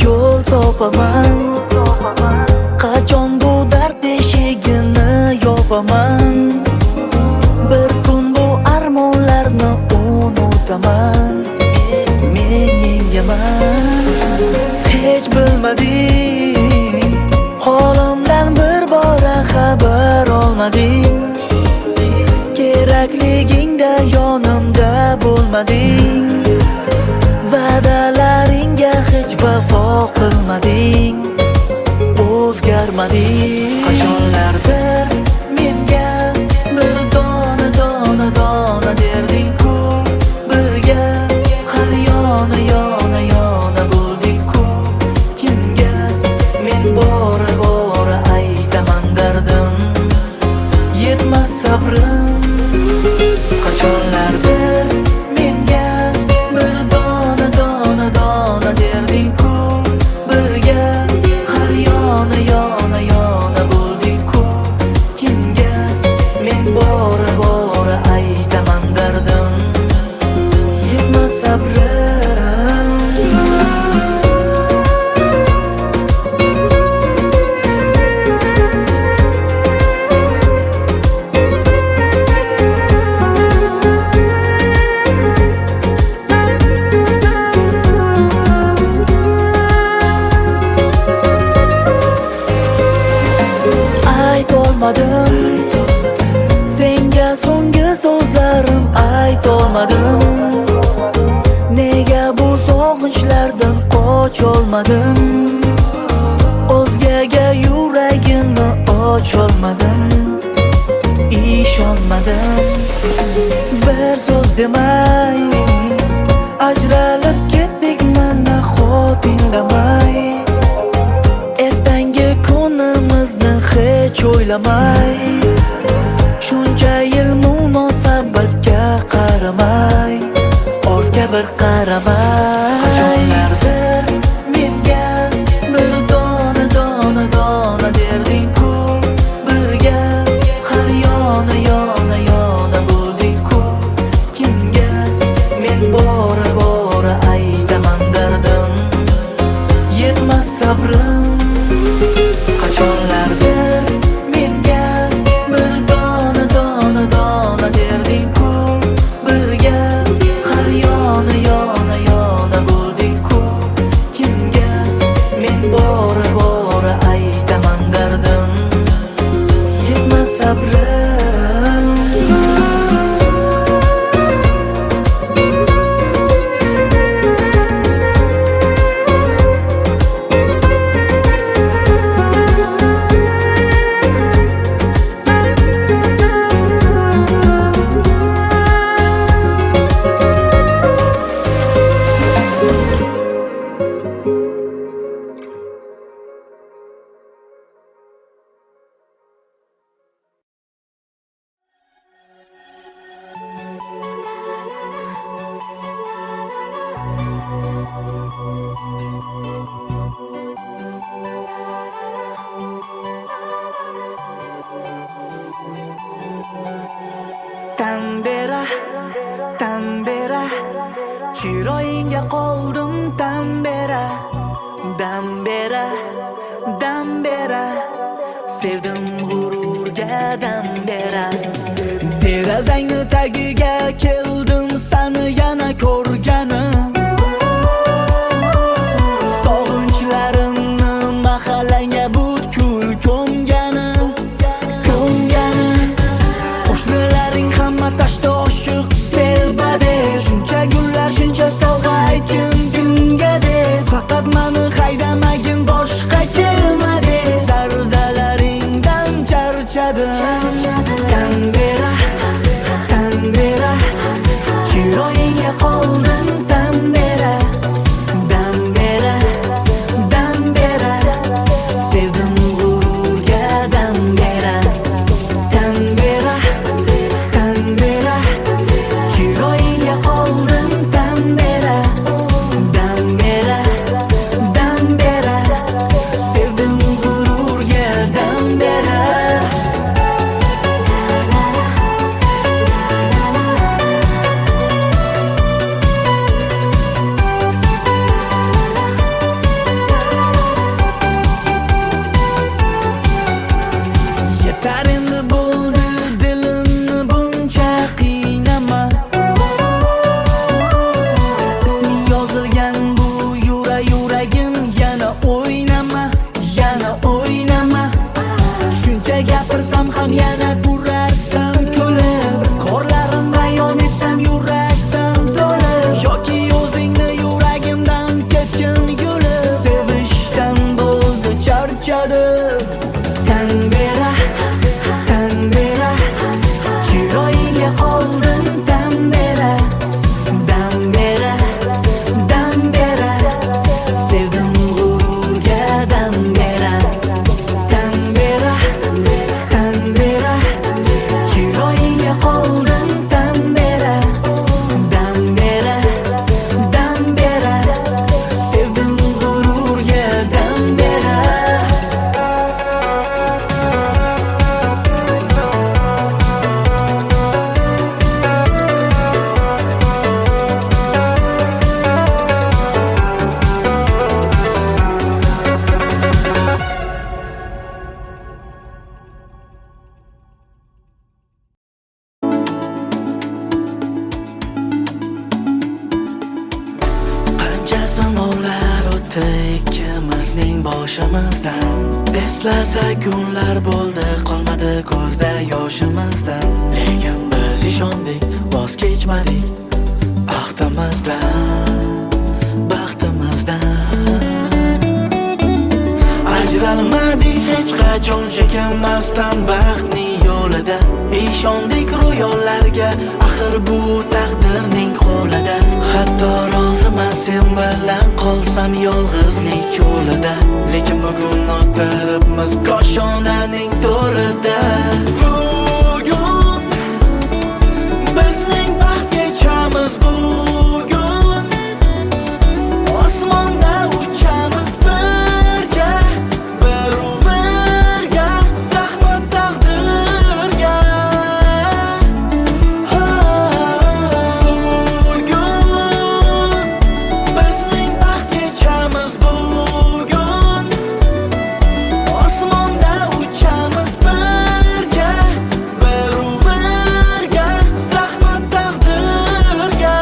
yo'l topaman. Qachon bu dard eshigini yopaman. Bir kun bu armonlarni unutaman. Men yengaman. Hech bilmading, holimdan bir bora xabar olmading. Kerakligingda yonimda bo'lmading. Va'dalaringga hech vafo qilmading. O'zgarmading. Qachonlardir menga bir dona dona dona derding-ku. Birga har yona yona yona bo'lding-ku. Kimga men bora bora aytaman dardim, yetmas sabrim. Qachonlardir menga bir dona dona dona derding-ku. Birga har yona yona yona bo'lding-ku. Kimga men bora bora aytaman dardim, yetmas sabrim. Aytolmadim senga so'nggi so'zlarim, aytolmadim. Nega bu sog'inchlardan qocholmadim? O'zgaga yuragimni ocholmadim, ishonmadim. Bir so'z demay ajralib ketdik mana xotingdamay. Ertangi kunimizni hech o'ylamay, shuncha yil munosabatga qaramay, ortga bir qaramay. Qachonlardir menga bir dona dona dona derding-ku. Birga har yona yona yona bo'lding-ku. Kimga men bora bora aytaman dardim, yetmas sabrim. Qachonlardir menga bir dona dona dona derding-ku. Birga har yona yona yona bo'lding-ku. Kimga men bora bora aytaman dardim, yetmas sabrim. Tambera, tambera, chiroyingga qoldim tambera. Dambera, dambera, sevdim g'ururga dambera. Derazangni tagiga keldim sani yana ko'rganim. Sog'inchlarimni mahallangga butkul ko'mgani, ko'mgani. Qo'shnilaring hamma tashda oshiq belbade. Shuncha gullar shuncha sovg'a aytgin kunga deb. Faqat meni haydamagin boshqa kelma deb. Sardalaringdan charchadim. Tambera, tambera, chiroyingga qoldim tambera. Dambera, dambera, sevdim g'ururga dambera. Tambera, tambera, chiroyingga qoldim tambera. Dambera, dambera, sevdim g'ururga dambera. ham yana ko'rarsan kulib. Qorlarim bayon etsam yurakdan to'lib, yoki o'zingni yuragimdan ketgin yulib. Sevishdan bo'ldi charchadim. Tan bera, chiroyingga qoldim tan bera, dam bera, sevdim g'ururga dam bera. Tan bera, chiroyingga qoldim tan bera, dam bera, sevdim g'ururga dam bera. Qancha sinovlar o'tdi ikkimizning boshimizdan. Eslasak kunlar bo'ldi, qolmadi ko'zda yoshimizdan. Lekin biz ishondik, voz kechmadik ahdimizdan, baxtimizdan. Ajralmadik hech qachon chekinmasdan baxtning yo'lida. Ishondik ro'yollarga, axir bu taqdirning qo'lida. Hatto roziman sen bilan qolsam yolg'izlik cho'lida. Lekin bugun o'tiribmiz koshonaning to'rida. Bugun bizning baxt kechamiz, bugun osmonda uchamiz birga, bir-birga, rahmat taqdirga. Bugun bizning baxt kechamiz, bugun osmonda uchamiz birga, bir-birga, rahmat taqdirga.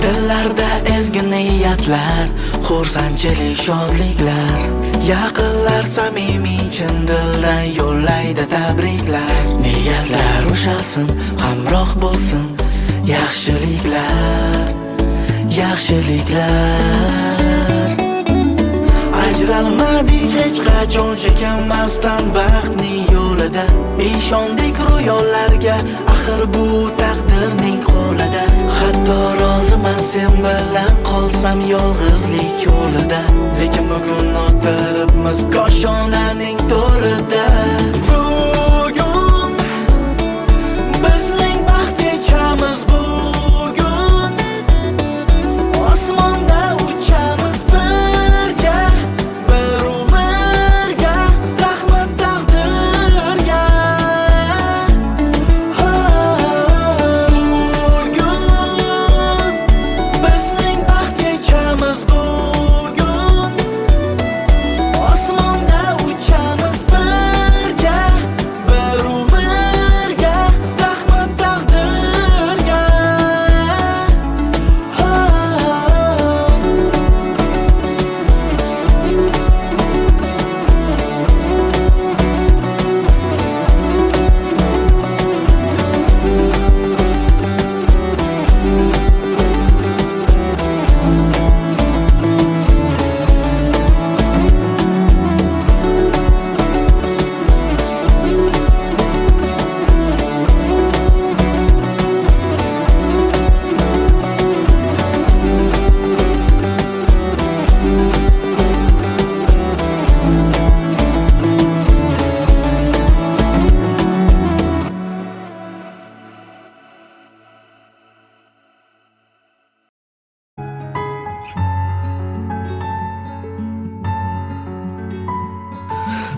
Dillarda ezgi niyatlar, xursandchilik, shodliklar. Yaqinlar samimiy chin dildan yo'llaydi tabriklar. Niyatlar ushasin, hamroh bo'lsin yaxshiliklar, yaxshiliklar. Ajralmadik hech qachon chekinmasdan baxtning yo'lida. Ishondik ro'yollarga, axir bu taqdirning qo'lida. Hatto roziman sen bilan qolsam yolg'izlik cho'lida. Lekin bugun o'tiribmiz koshonaning to'rida. Bugun bizning baxt kechamiz, bugun osmonda uchamiz birga, bir-birga, rahmat taqdirga. Bugun bizning baxt kechamiz, bugun osmonda uchamiz birga,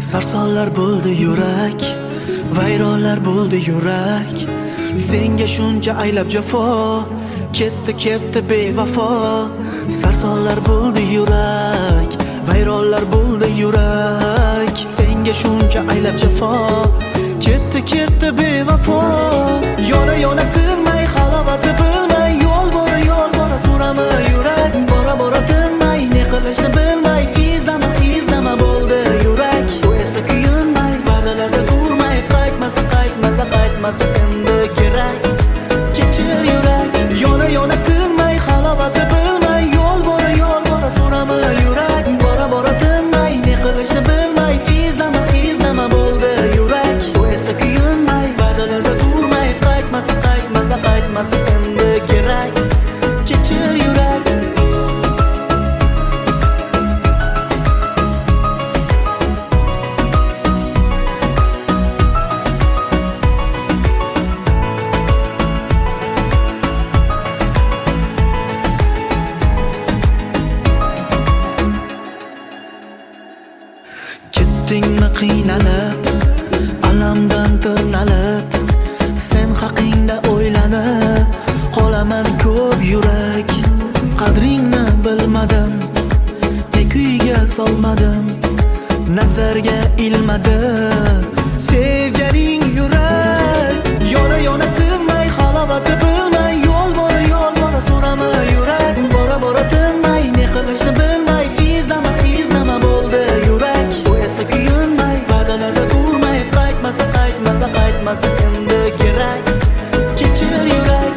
Sarsonlar bo'ldi yurak, vayronlar bo'ldi yurak. Senga shuncha aylab jafo, ketdi bevafo. Sarsonlar bo'ldi yurak, vayronlar bo'ldi yurak. Senga shuncha aylab jafo, ketdi bevafo. Yona tinmay halovati bilmay, yo'l bora so'rama yurak. Bora tinmay, ne qilishni bilmay, izdama bo'ldi yurak. Bu esa kuyunmay, va'dalarda turmay, qaytmasa endi kerak. Kechir yurak, yona tinmay halovati bilmay, yo'l bora so'rama yurak. Bora tinmay, ne qilishni bilmay, izdama bo'ldi yurak. Bu esa kuyunmay, va'dalarda turmay, qaytmasa endi kerak. Kechir yurak. Ketdingmi qiynalib, alamdan tirnalib, sen haqingda o'ylanib qolaman ko'p yurak. Qadringni bilmadim, ne kuyga solmadim, nazarga ilmadi sevganing yurak. Yona tinmay halovati bilmay, yo'l bora so'rama yurak. Bora tinmay, ne qilishni bilmay, izdama bo'ldi yurak. Bu esa kuyunmay, va'dalarda turmay, qaytmasa endi kerak. Kechir yurak,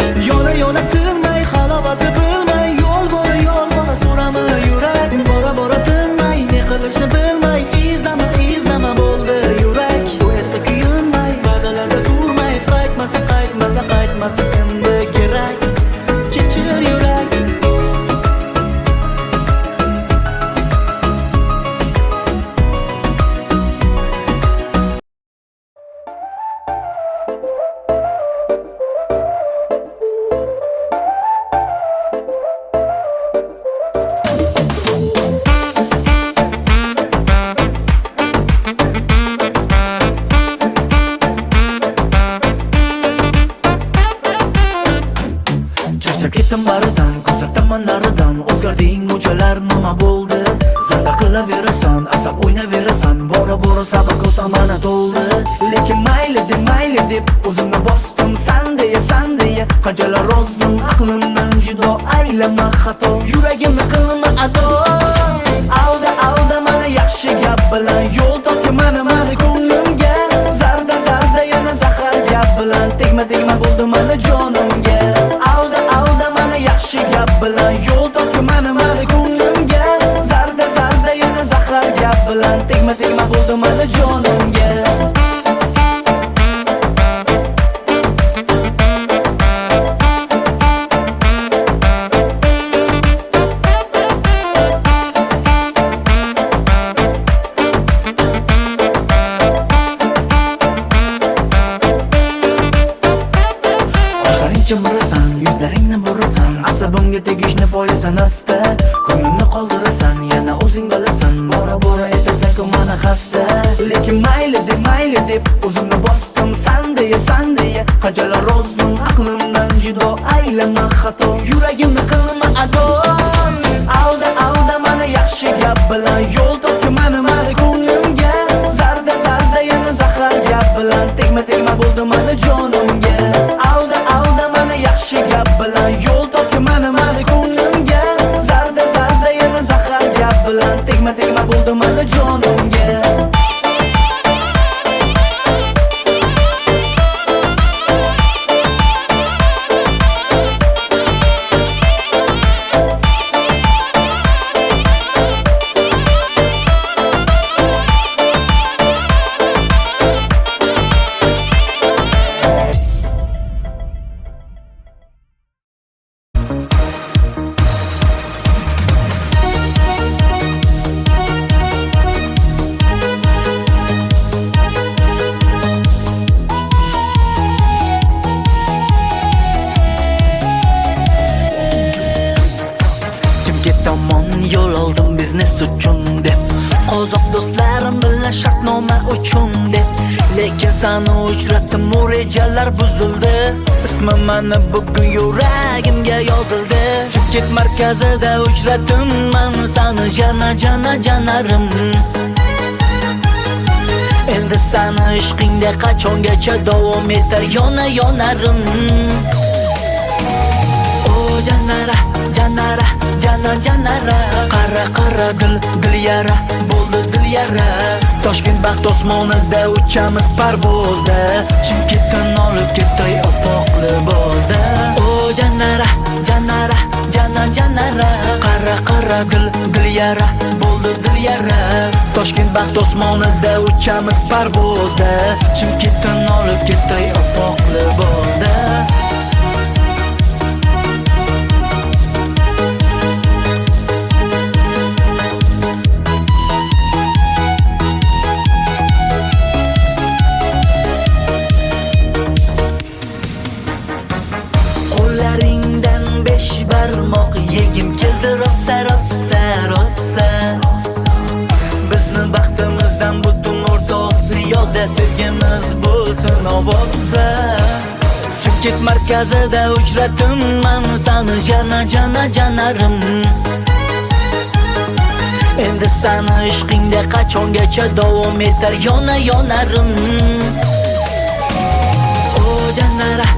yona tinmay halovati bilmay, yo'l bora so'rama yurak. Bora tinmay, ne qilishni bilmay, izdama bo'ldi yurak. Bu esa kuyunmay, va'dalarda turmay, qaytmasa endi kerak. Kechir yurak. Charchab ketdim baridan, ko'rsataman naridan. O'zgarding muchalar nima bo'ldi? Zarda qilaverasan, asab o'ynaverasan. Bora sabr ko'rsam mana to'ldi. Lekin mayli deb o'zimni bosdim. San deya qanchalar rozdim. Aqlimdan judo aylama xato, yuragimni qilma ado. Alda mana yaxshi gap bilan yo'l topdi mana ko'nglimga. Zarda yana zahar gap bilan tegma bo'ldi mana jonimga. Alda mana yaxshi gap bilan yo'l topdi mana ko'nglimga. Zarda yana zahar gap bilan tegma bo'ldi mana jonimga. Chimirasan, yuzlaringni burasan, asabimga tegishni poylasan asta. Ko'nglimni qoldirasan, yana o'zing bilasan, bora etasan-ku mana xasta. Lekin mayli deb o'zimni bosdim. San deya qanchalar rozdim. Aqlimdan judo aylama xato, yuragimni qilma ado. Alda mana yaxshi gap bilan yo'l topdi mana ko'nglimga. Zarda yana zahar gap bilan tegma bo'ldi mana jonimga. Alda mana yaxshi gap bilan yo'l topdi mana ko'nglimga. Zarda yana zahar gap bilan tegma bo'ldi mana jonimga. biznes uchun deb qozoq do'stlarim bilan mana shartnoma uchun deb. Lekin seni uchratdim, u rejalar buzildi. Ismim mani bugun yuragimga yozildi. Chimkent markazida uchratdim men seni janarim. Endi seni ishqingda qachongacha davom etar yonarim. O janara qara dil yara bo'ldi dil yara. Toshkent baxt osmonida uchamiz parvozda, Chimkentdan olib ketay oppoq libosda. O janara qara dil yara bo'ldi dil yara. Toshkent baxt osmonida uchamiz parvozda, Chimkentdan olib ketay oppoq libosda. Qo'llaringdan 5 barmoq yegim keldi rosa. Bizni baxtimizdan butun O'rta Osiyoda sevgimiz bo'lsin ovozda. Chimkent markazida uchratdim men seni janarim. Endi seni ishqingda qachongacha davom etar yonarim. O janara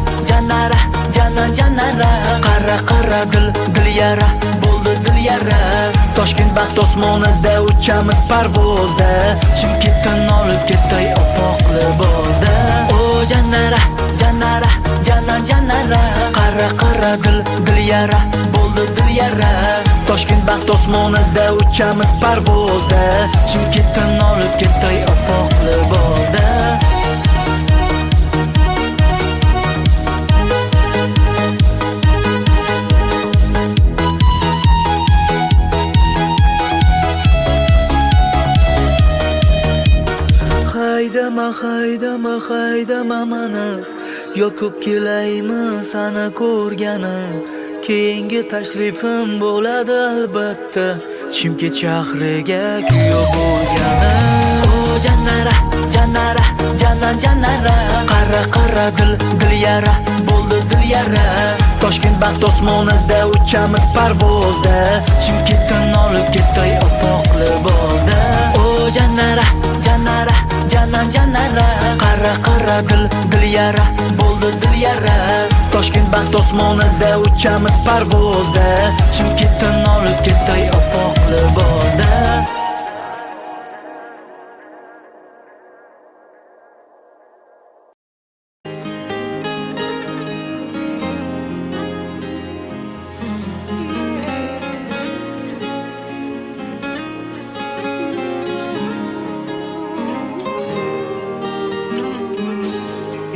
qara dil yara bo'ldi dil yara. Toshkent baxt osmonida uchamiz parvozda, Chimkentdan olib ketay oppoq libosda. O janara qara dil yara bo'ldi dil yara. Toshkent baxt osmonida uchamiz parvozda, Chimkentdan olib ketay oppoq libosda. Haydama mani, yoqib kelaymi sana ko'rgani. Keyingi tashrifim bo'ladi albatta, Chimkent shahriga kuyov bo'lgani. O janara qara dil yara bo'ldi dil yara. Toshkent baxt osmonida uchamiz parvozda, Chimkentdan olib ketay oppoq libosda. O janara qara dil yara bo'ldi dil yara. Toshkent baxt osmonida uchamiz parvozda, Chimkentdan olib ketay oppoq libosda.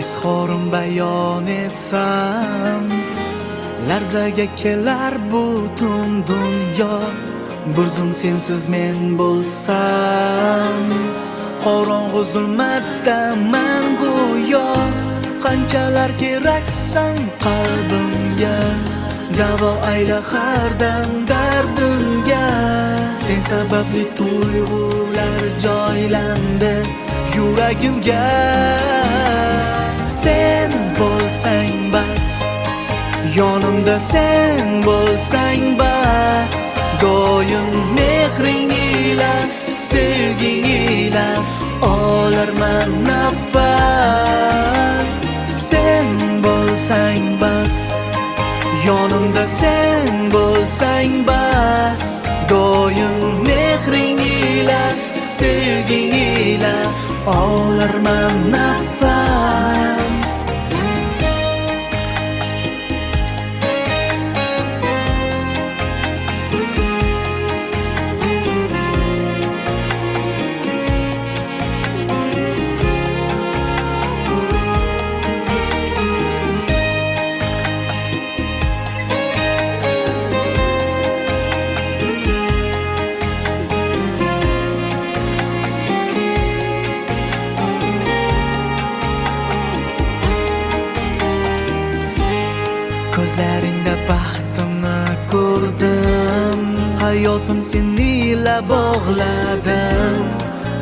Izhorim bayon etsam, larzaga kelar butun dunyo. Bir zum sensiz men bo'lsam, qorong'u zulmatda men go'yo. Qanchalar keraksan qalbimga, davo ayla har dam dardimga. Sen sababli tuyg'ular joylandi yuragimga. Sen bo'lsang bas, yonimda sen bo'lsang bas. Doim mehring ila, sevging ila olarman nafas. Sen bo'lsang bas, yonimda sen bo'lsang bas. Doim mehring ila, sevging ila olarman nafas. Ko'zlaringda baxtimni ko'rdim, hayotim sen ila bog'ladim.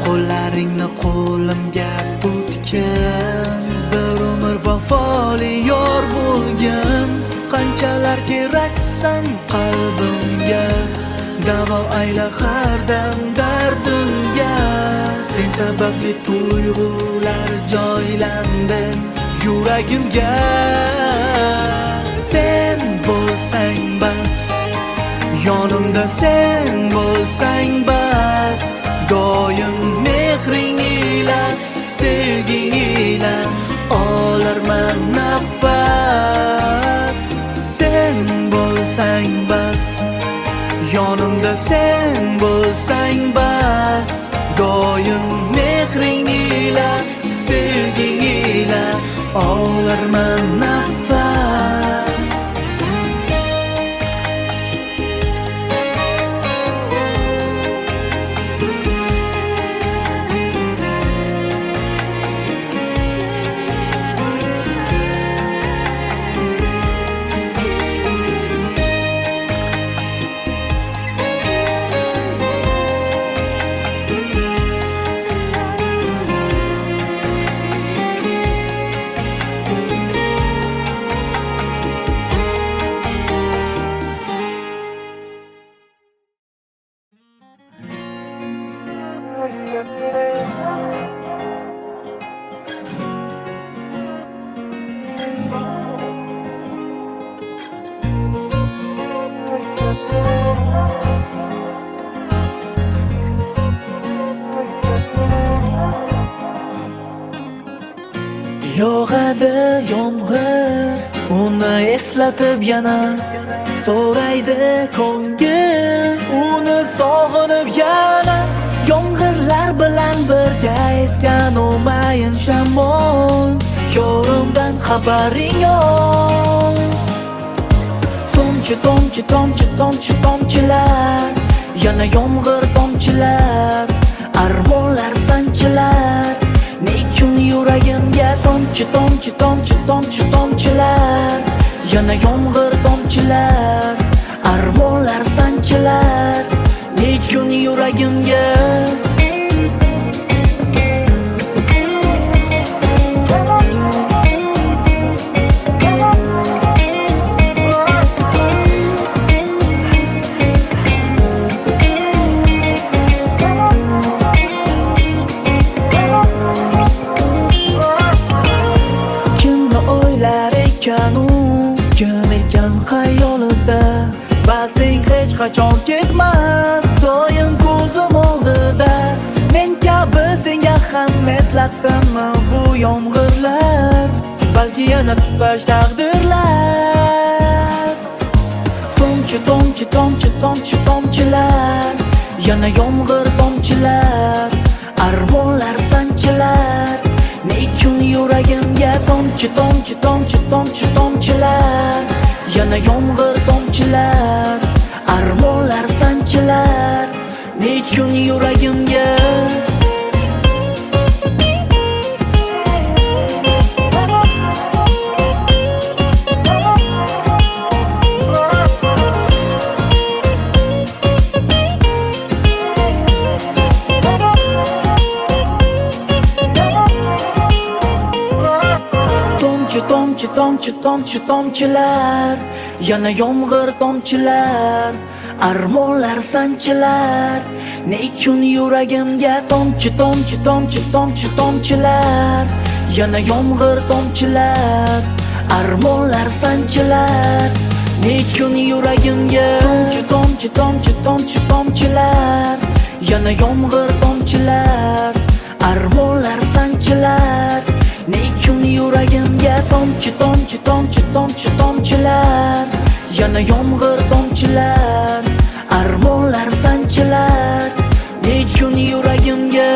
Qo'llaringni qo'limga tutgan, bir umr vafoli yor bo'lgan. Qanchalar keraksan qalbimga, davo ayla har dam dardimga. Sen sababli tuyg'ular joylandi yuragimga. Sen bo'lsang bas, yonimda sen bo'lsang bas. Doim mehring ila, sevging ila olarman nafas. Sen bo'lsang bas, yonimda sen bo'lsang bas. Doim mehring ila, sevging ila olarman nafas. Yog'adi yomg'ir, uni eslatib yana so'raydi ko'ngil, uni sog'inib yana. Yomg'irlar bilan birga esgan o'mayin shamol, yorimdan xabaring yo'q. Tomchi, tomchi, tomchi, tomchi, tomchilar, yana yomg'ir tomchilar, armonlar sanchilar. Nechun yuragimga tomchi, tomchi, tomchi, tomchi, tomchilar, yana yomg'ir tomchilar, armonlar sanchilar. Nechun yuragimga xayolida, ba'zing hech qachon ketmas, doim ko'zim oldida. Men kabi senga ham eslatdimmi bu yomg'irlar, balki yana tutbash taqdirlar. Tomchi, tomchi, tomchi, tomchi, tomchilar, yana yomg'ir tomchilar, armonlar sanchilar. Nechun yuragimga tomchi, tomchi, tomchi, tomchi, tomchilar, yana yomg'ir tomchilar, armonlar sanchilar. Nechun yuragimga tomchi, tomchi, tomchi, tomchilar, yana yomg'ir tomchilar, armonlar sanchilar. Nechun yuragimga tomchi, tomchi, tomchi, tomchi, tomchilar, yana yomg'ir tomchilar, armonlar sanchilar. Nechun yuragimga tomchi, tomchi, tomchi, tomchi, tomchilar, yana yomg'ir tomchilar, armonlar sanchilar. Nechun yuragimga tomchi, tomchi, tomchi, tomchi, tomchilar, yana yomg'ir tomchilar, armonlar sanchilar. Nechun yuragimga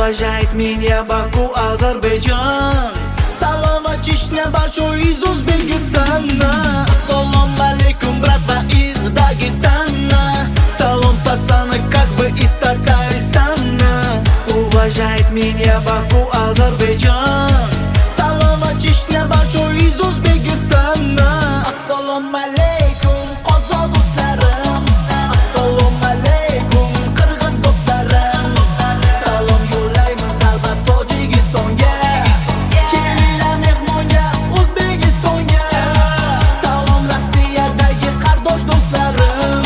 Уважает меня Баку, Азербайджан. Салам va Чечня, большой из Узбекистана. Ассалам алейкум, братва из Дагестана. Салам, пацаны, как вы из Татарстана. Уважает меня Баку, Азербайджан. Салам va Чечня, большой из Узбекистана. Ассалам алейкум, qozoq do'stlarim. Ассалам алейкум, qirg'iz do'stlarim. Salom yo'llaymiz albat Tojikistonga. Kelinglar mehmonga O'zbekistonga. Salom Rossiyadagi qardosh do'stlarim.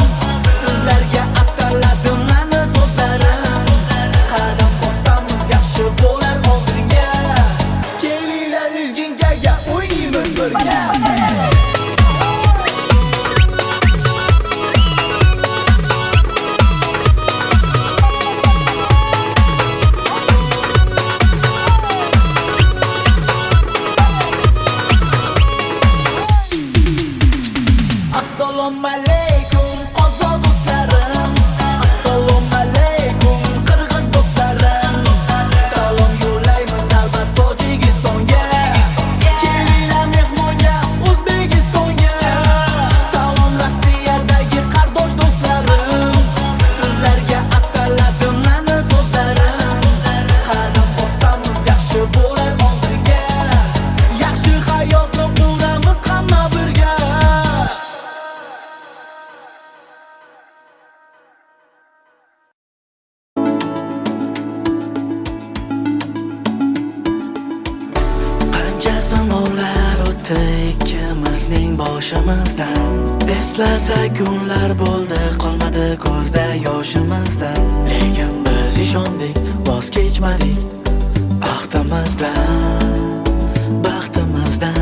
Sizlarga ataladim mani so'zlarim. Qadam bossamiz yaxshi bo'lar oldinga. Kelinglar lezginkaga o'ynaymiz birga. Assalomu alaykum qozoq do'stlarim. Assalomu alaykum qirg'iz do'stlarim. Salom yo'llaymiz albat Tojikistonga. Kelinglar mehmonga O'zbekistonga. Salom Rossiyadagi qardosh do'stlarim. Sizlarga ataladim mani so'zlarim. Qadam bossamiz yaxshi bo'lar oldinga. Yaxshi hayotni quramiz hamma birga. Qancha sinovlar o'tdi ikkimizning boshimizdan. Eslasa kunlar bo'ldi, qolmadi ko'zda yoshimizdan. Lekin biz ishondik, voz kechmadik ahdimizdan, baxtimizdan.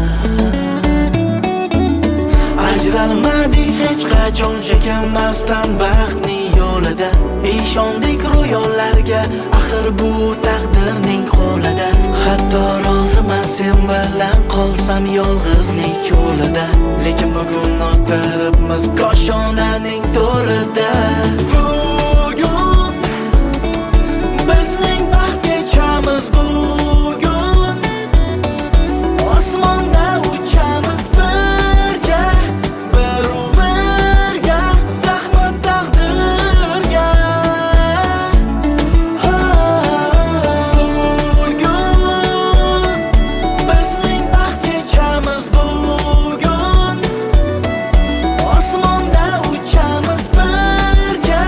Ajralmadik hech qachon chekinmasdan baxtning yo'lida. Ishondik ro'yollarga, axir bu taqdirning qo'lida. Hatto roziman sen bilan qolsam yolg'izlik cho'lida. Lekin bugun o'tiribmiz koshonaning to'rida. Bugun bizning baxt kechamiz. Bugun osmonda uchamiz birga. Bir-birga rahmat taqdirga. Bugun bizning baxt kechamiz. Bugun osmonda uchamiz birga.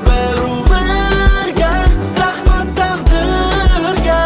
Bir-birga rahmat taqdirga.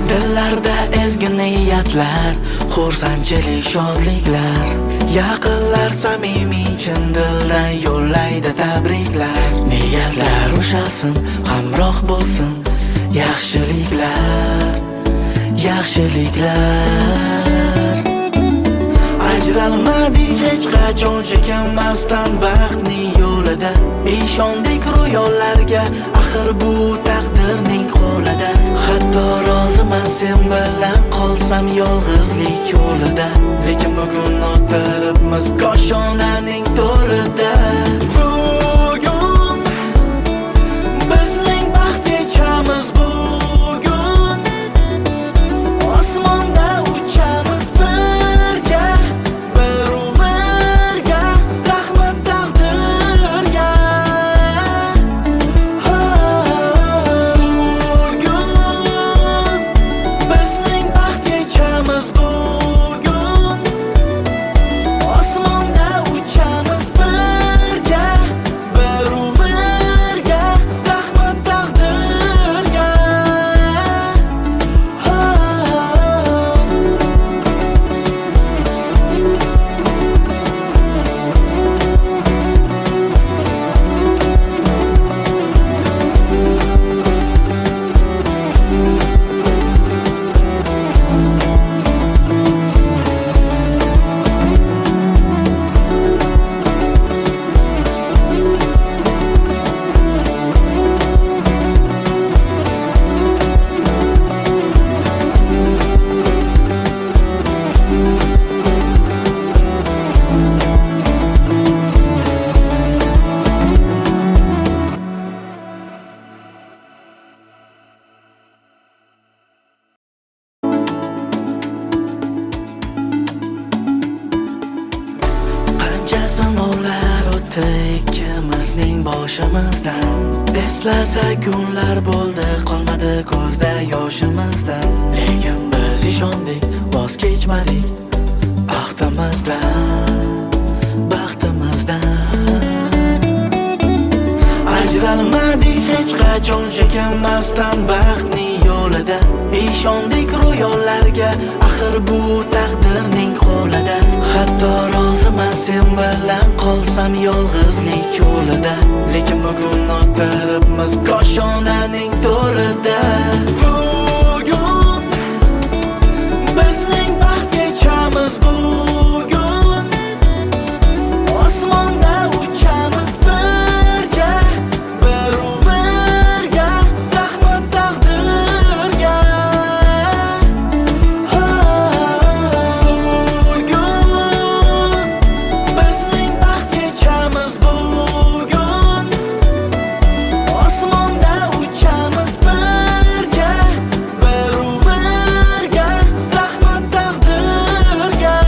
Dillarda ezgi niyatlar, xursandchilik, shodliklar. Yaqinlar samimiy chin dildan yo'llaydi tabriklar. Niyatlar ushasin, hamroh bo'lsin yaxshiliklar, yaxshiliklar. Ajralmadik hech qachon chekinmasdan baxtning yo'lida. Ishondik ro'yollarga, axir bu taqdirning qo'lida. Hatto roziman sen bilan qolsam yolg'izlik cho'lida. Lekin bugun o'tiribmiz koshonaning to'rida. Bugun bizning baxt kechamiz. Bugun osmonda uchamiz birga. Bir-birga rahmat taqdirga. Bugun bizning baxt kechamiz. Bugun osmonda uchamiz birga. sinovlar o'tdi ikkimizning boshimizdan. Eslasak kunlar bo'ldi, qolmadi ko'zda yoshimizdan. Lekin biz ishondik, voz kechmadik ahdimizdan, baxtimizdan. Ajralmadik hech qachon chekinmasdan baxtning yo'lida. Ishondik ro'yollarga, axir bu taqdirning qo'lida. Hatto roziman sen bilan qolsam yolg'izlik cho'lida. Lekin bugun o'tiribmiz koshonaning to'rida. Bugun bizning baxt kechamiz, bugun osmonda uchamiz birga, bir-birga, rahmat taqdirga. Bugun bizning baxt kechamiz, bugun osmonda uchamiz birga, bir-birga, rahmat taqdirga.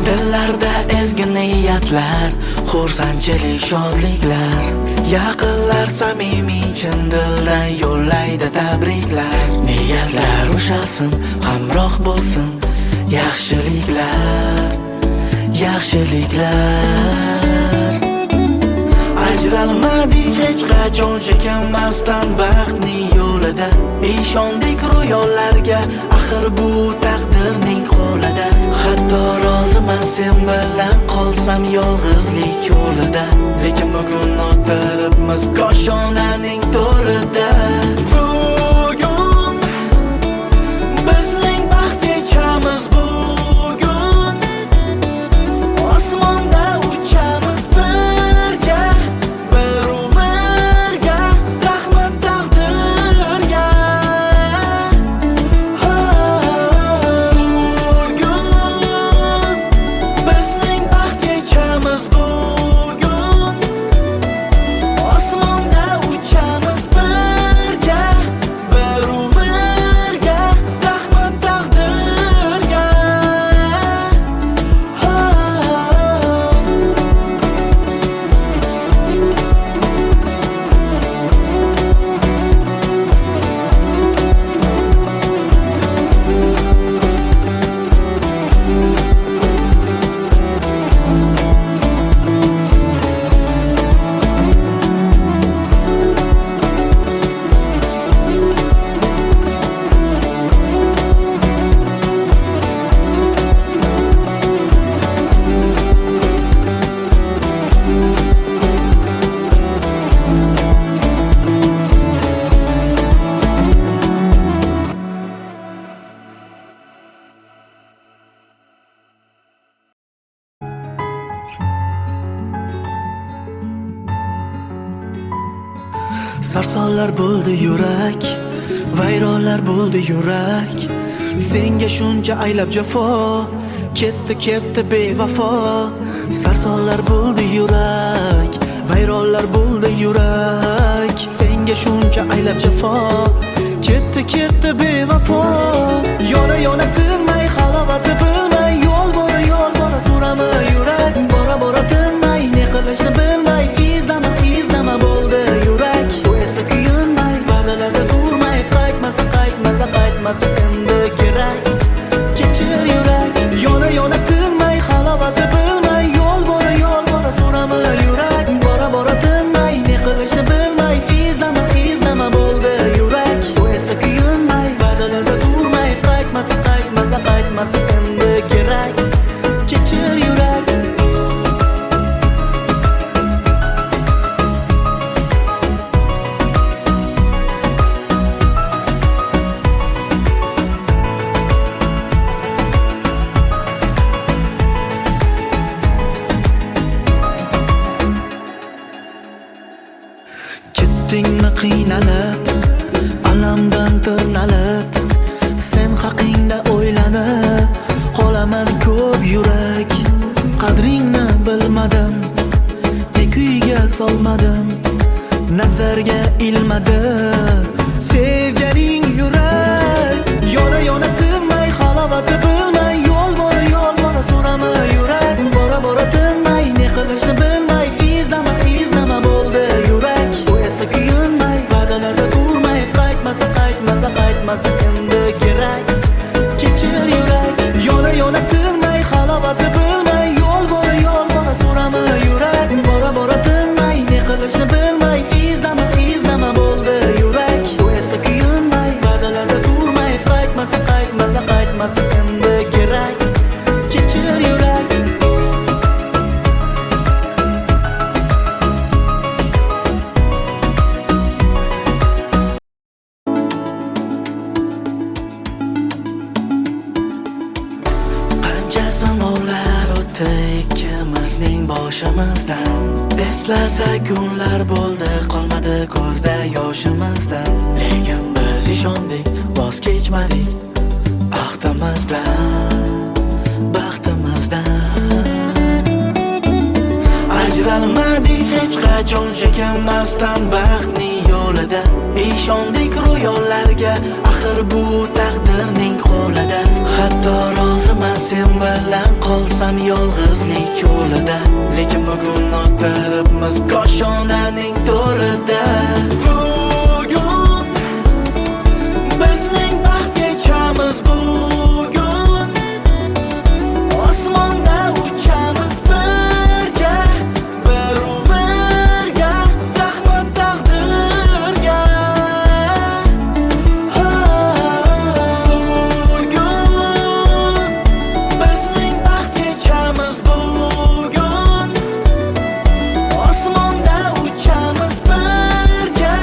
Dillarda ezgu niyatlar, xursandchilik, shodliklar. Yaqinlar samimiy chin dildan yo'llaydi tabriklar. Niyatlar ushasin, hamroh bo'lsin yaxshiliklar, yaxshiliklar. Ajralmadik hech qachon chekinmasdan baxtning yo'lida. Ishondik ro'yollarga, axir bu taqdirning qo'lida. Hatto roziman sen bilan qolsam yolg'izlik cho'lida. Lekin bugun o'tiribmiz koshonaning to'rida. Bugun bizning baxt kechamiz, bugun osmonda uchamiz birga, bir-birga, rahmat taqdirga. Bugun bizning baxt kechamiz, bugun osmonda uchamiz birga, bir-birga, rahmat taqdirga. Sarsonlar bo'ldi yurak, vayronlar bo'ldi yurak. Senga shuncha aylab jafo, ketdi bevafo. Sarsonlar bo'ldi yurak, vayronlar bo'ldi yurak. Senga shuncha aylab jafo, ketdi bevafo. Yona tinmay, halovati bilmay, yo'l bora so'rama yurak. Bora tinmay, ne qilishni bilmay, izdama bo'ldi yurak. Bu esa kuyinmay, va'dalarda turmay, qaytmasa endi kerak. Kechir yurak, yona tinmay, halovati bilmay, yo'l bora so'rama yurak. Bora tinmay, ne qilishni bilmay, izdama bo'ldi yurak. Bu esa kuyinmay, va'dalarda turmay, qaytmasa endi kerak. Kechir yurak. qiynalib, alamdan tirnalib, sen haqingda o'ylanib qolaman ko'p yurak. Qadringni bilmadim, kuyga solmadim, nazarga ilmadi sevganing yurak. Yona yona tinmay, halovati bilmay, yo'l bora so'rama yurak. Bora tinmay, ne qilishni bilmay, izlama bo'ldi yurak. Bu esa kuyinmay, va'dalarda turmay, qaytmasa endi kerak. Kechir yurak. Yona yona tinmay, halovati bilmay, yo'l bora so'rama yurak. Bora tinmay, ne qilishni bilmay, izlama bo'ldi yurak. Bu esa kuyinmay, va'dalarda turmay, qaytmasa endi kerak. Kechir yurak. Qancha sinovlar o'tdi ikkimizning boshimizdan. Eslasak kunlar bo'ldi, qolmadi ko'zda yoshimizdan. Lekin biz ishondik, voz kechmadik ahdimizdan, baxtimizdan. Ajralmadik hech qachon chekinmasdan baxtning yo'lida. Ishondik ro'yollarga, axir bu taqdirning qo'lida. Hatto roziman sen bilan qolsam yolg'izlik cho'lida. Lekin bugun o'tiribmiz koshonaning to'rida. Bugun bizning baxt kechamiz. Bugun osmonda uchamiz birga, birga. Rahmat taqdirga. Bugun bizning baxt kechamiz. Bugun osmonda uchamiz birga,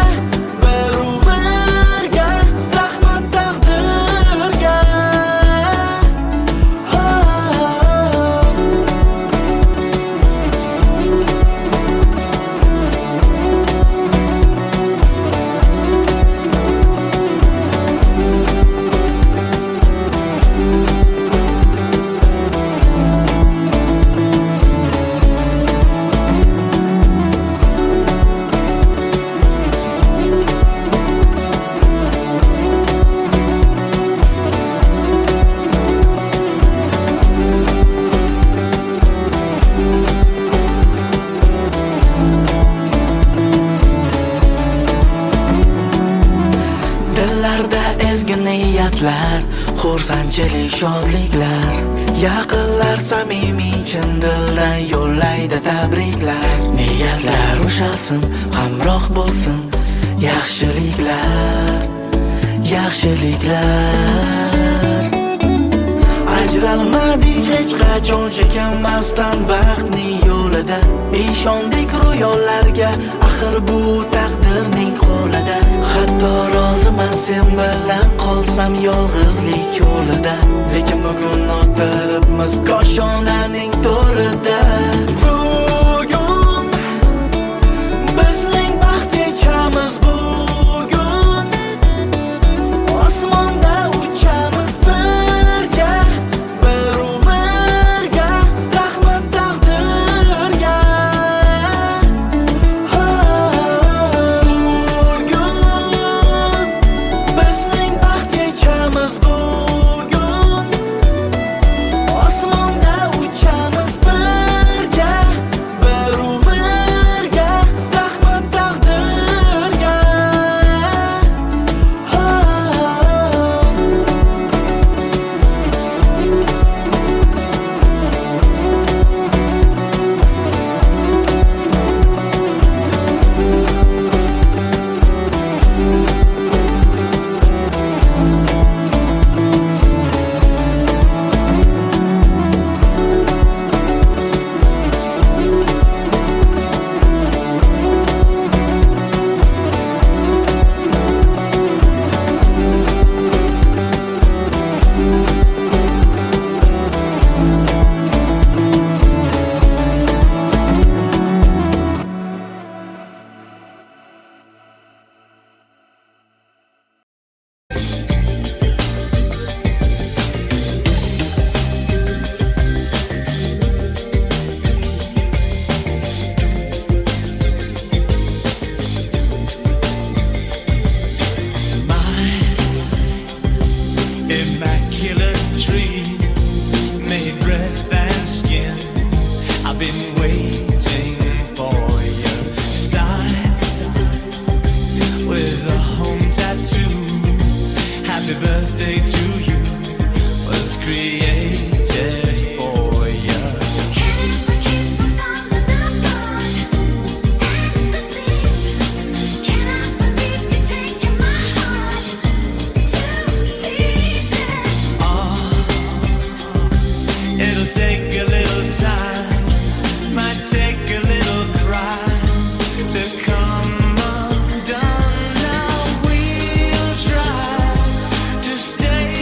birga. Rahmat taqdirga. Dillarda ezgu niyatlar, xursandchilik, shodliklar. Yaqinlar samimiy chin dildan yo'llaydi tabriklar. Niyatlar ushasin, hamroh bo'lsin yaxshiliklar. Ajralmadik hech qachon chekinmasdan baxtning yo'lida. Ishondik ro'yollarga, axir bu taqdirning qo'lida. Hatto roziman sen bilan qolsam yolg'izlik cho'lida. Lekin bugun o'tiribmiz koshonaning to'rida. Bugun bizning baxt kechamiz. Bugun osmonda uchamiz birga, birga. Rahmat taqdirga. Bugun bizning baxt kechamiz. Bugun osmonda uchamiz birga. waiting for your side with a home tattoo. Happy birthday to you was created for you. It'll take a little time, might take a little cry to come undone. Now we'll try to stay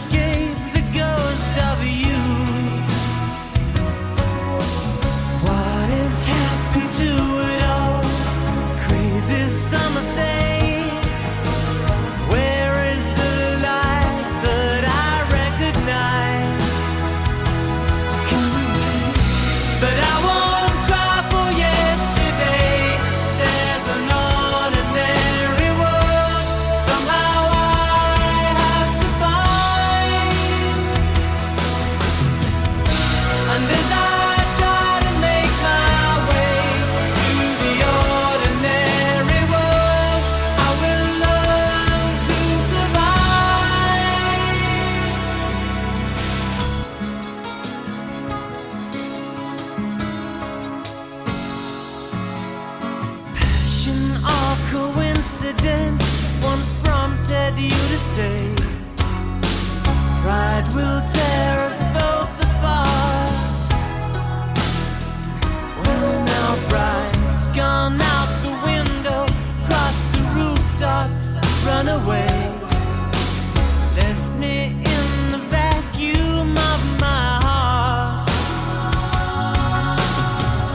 escape the ghost of you. What has happened to it all? Crazy summer say, where is the light that I recognize? But I won't cry for yesterday. There's an ordinary world somehow I have to find. And as I try to make my way to the ordinary world, I will learn to survive. Passion or coincidence once prompted you to say, pride will tear us both apart. Well, now pride's gone out the window, crossed the rooftops, run away, left me in the vacuum of my heart.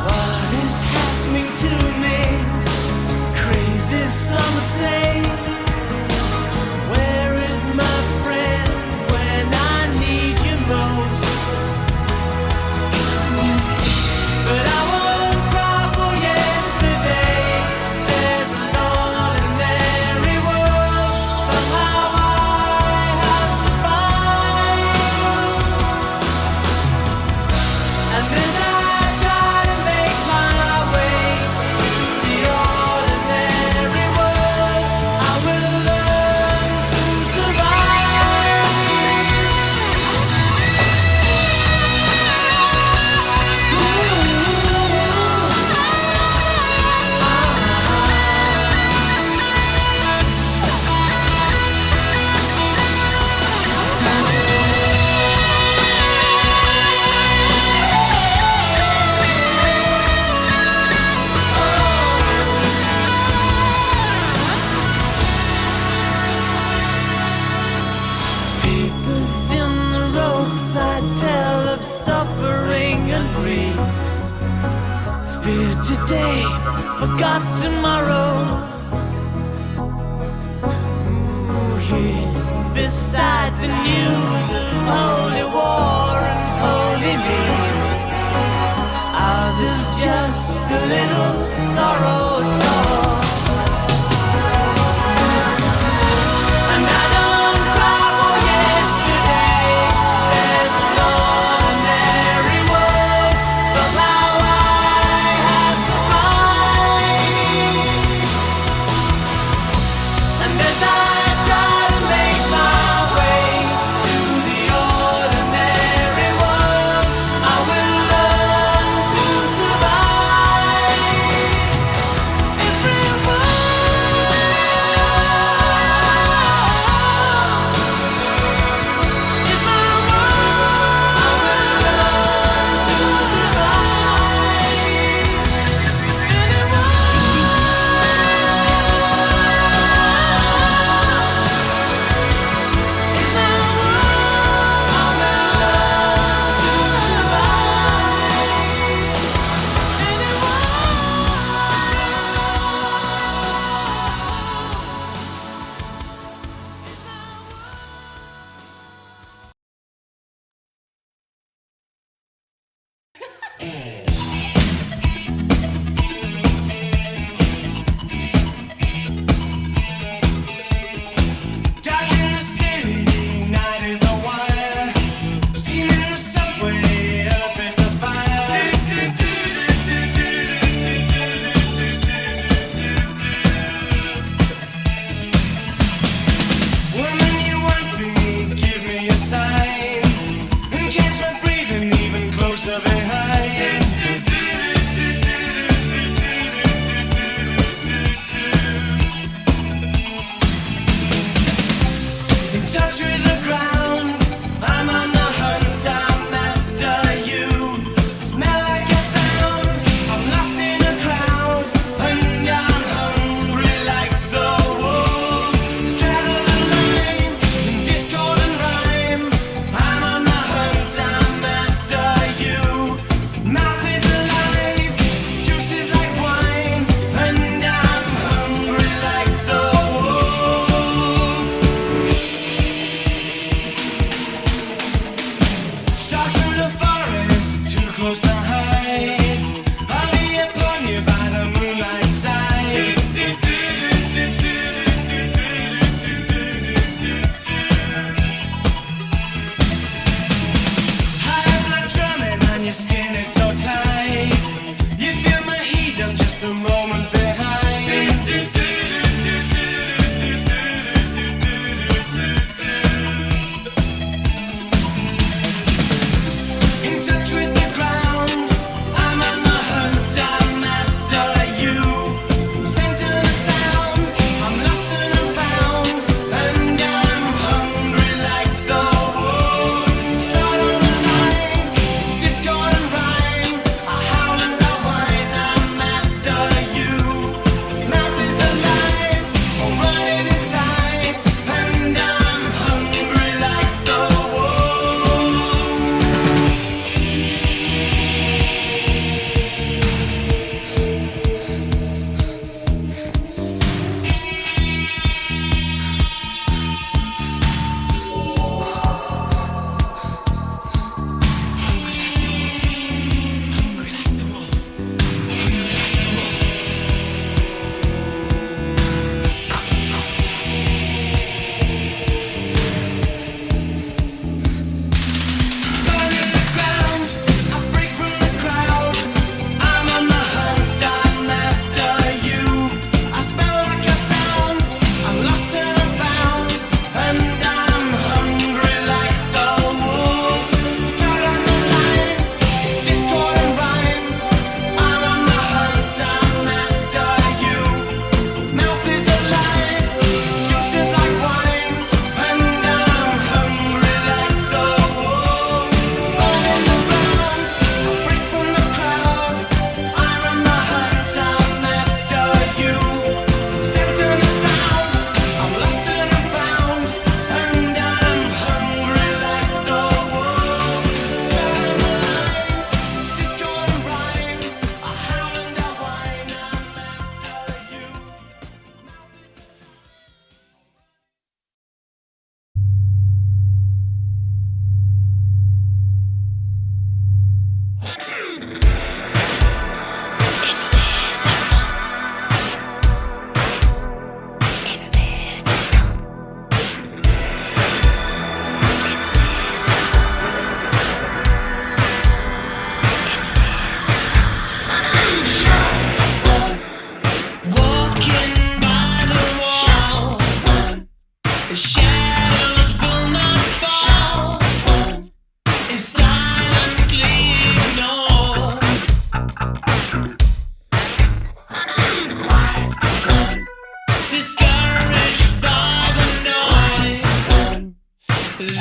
What is happening to me? Crazy, some say. Where is my friend when I need you most? But I won't cry for yesterday. There's an ordinary world somehow I have to find. And as I try to make my way to the ordinary world, I will learn to survive. Papers in the roadside tell of suffering and grief. Fear today, forgot tomorrow. Ooh, here beside the news of holy war and holy me, ours is just a little sorrow talk. And I don't cry for yesterday. There's an ordinary world somehow I have to find. And as I try to make my way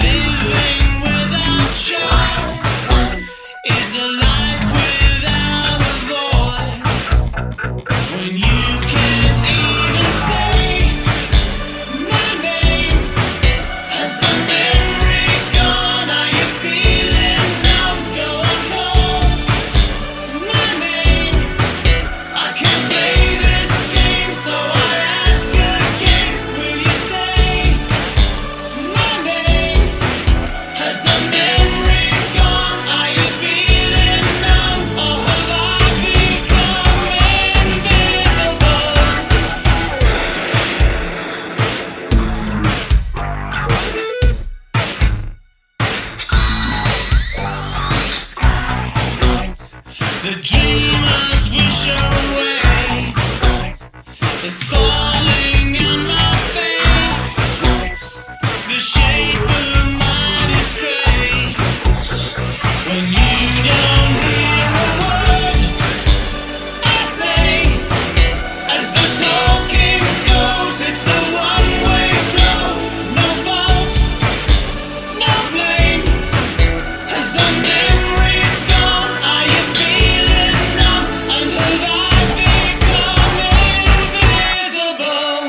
Living without choice is a life without a voice. When you can't even say my name, has the memory gone? Are you feeling numb? Go on, call my name. I can't play this game, so I ask again. Will you say my name? Has the memory gone? Are you feeling numb? Or have I become invisible? The dreamers wish away. It's falling on my face. The shape of my disgrace. When you don't hear a word I say, as the talking goes, it's a one-way flow. No fault, no blame. Has the memory gone? Are you feeling numb? And have I become invisible?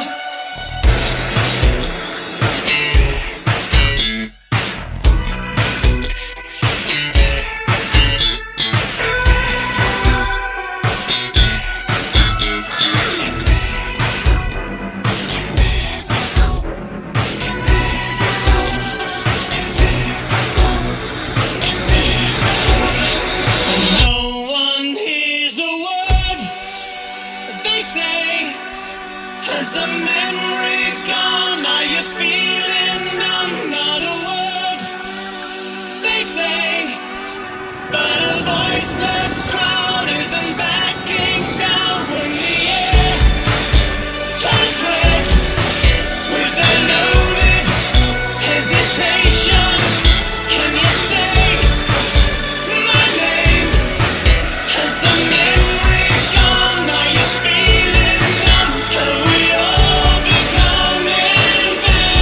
No one hears a word they say. Has the memory gone? Are you feeling numb? Not a word they say, but a voiceless crowd isn't backing down when the air turns red with a loaded hesitation. Can you say my name? Has the memory gone? Are you feeling numb? Have we all become invisible?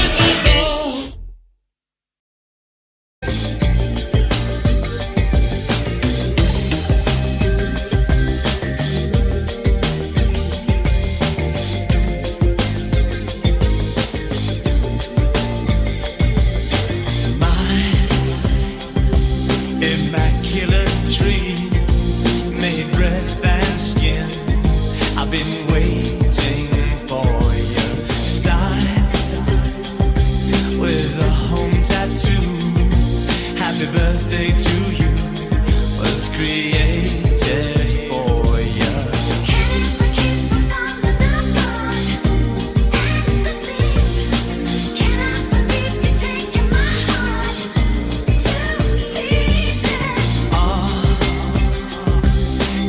My immaculate dream made red than skin. I've been waiting for your sign with a home tattoo. Happy birthday to you was created for you.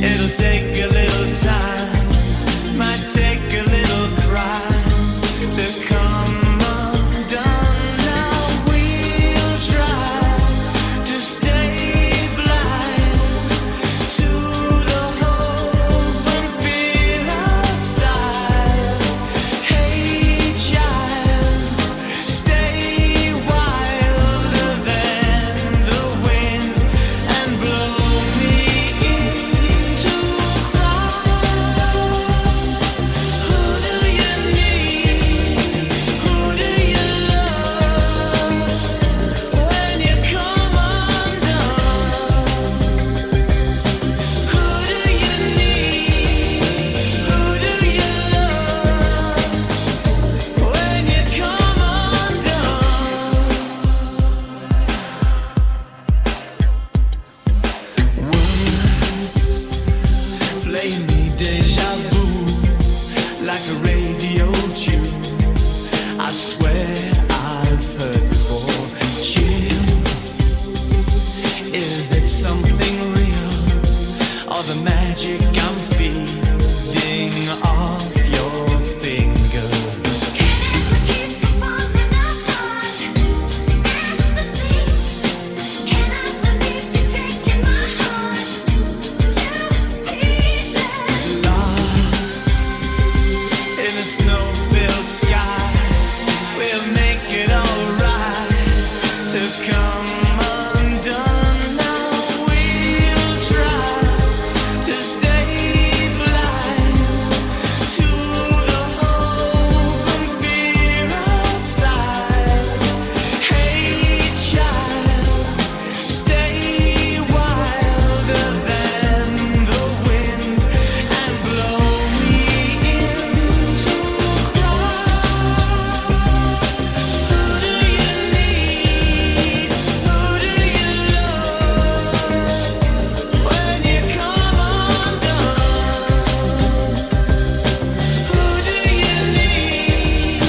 It'll take a little time, might take a little cry to come undone. Now we'll try to stay come undone. Now we'll try to stay blind to the hope and fear outside. Hey child, stay wilder than the wind and blow me into cry. Who do you need? Who do you love when you come undone? Who do you need?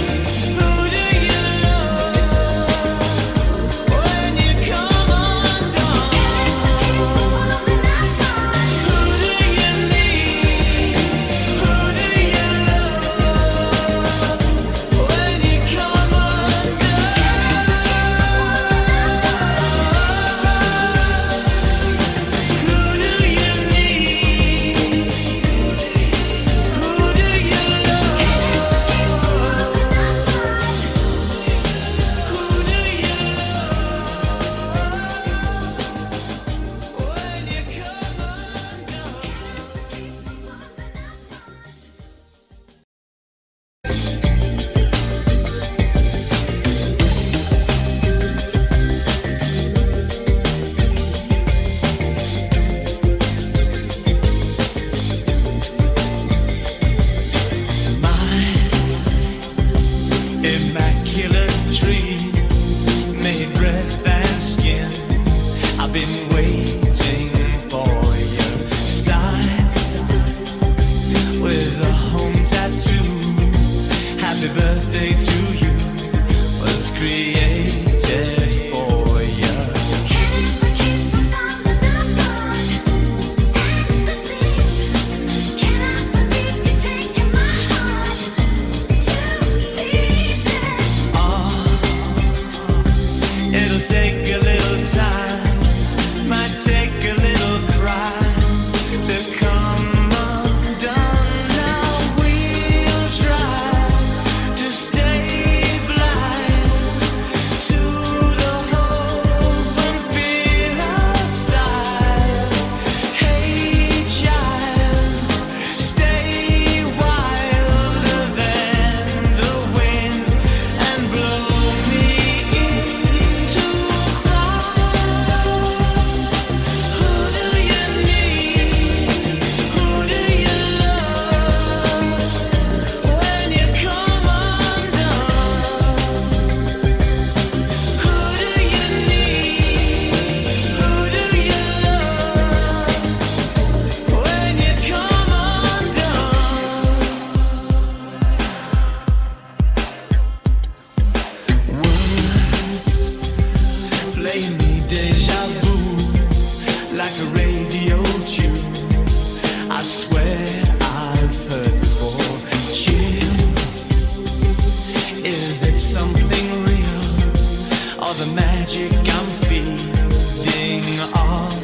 Who do you love when you come undone? Who do you need? Who do you love when you come immaculate dream made breath and skin. I've been waiting for your sign with a home tattoo. Happy birthday to you was created for you. It'll take a little time, might take a little cry to come undone. Now we'll try to stay blind to the hope and fear outside. Hey child, stay wilder than the wind and blow me into cry. Who do you need? Who do you love when you come undone? Who do you need? Who do you love when you come undone? Words play me deja vu like a radio tune. I swear I've heard before. Chill, is it something real or the magic I'm feeding on?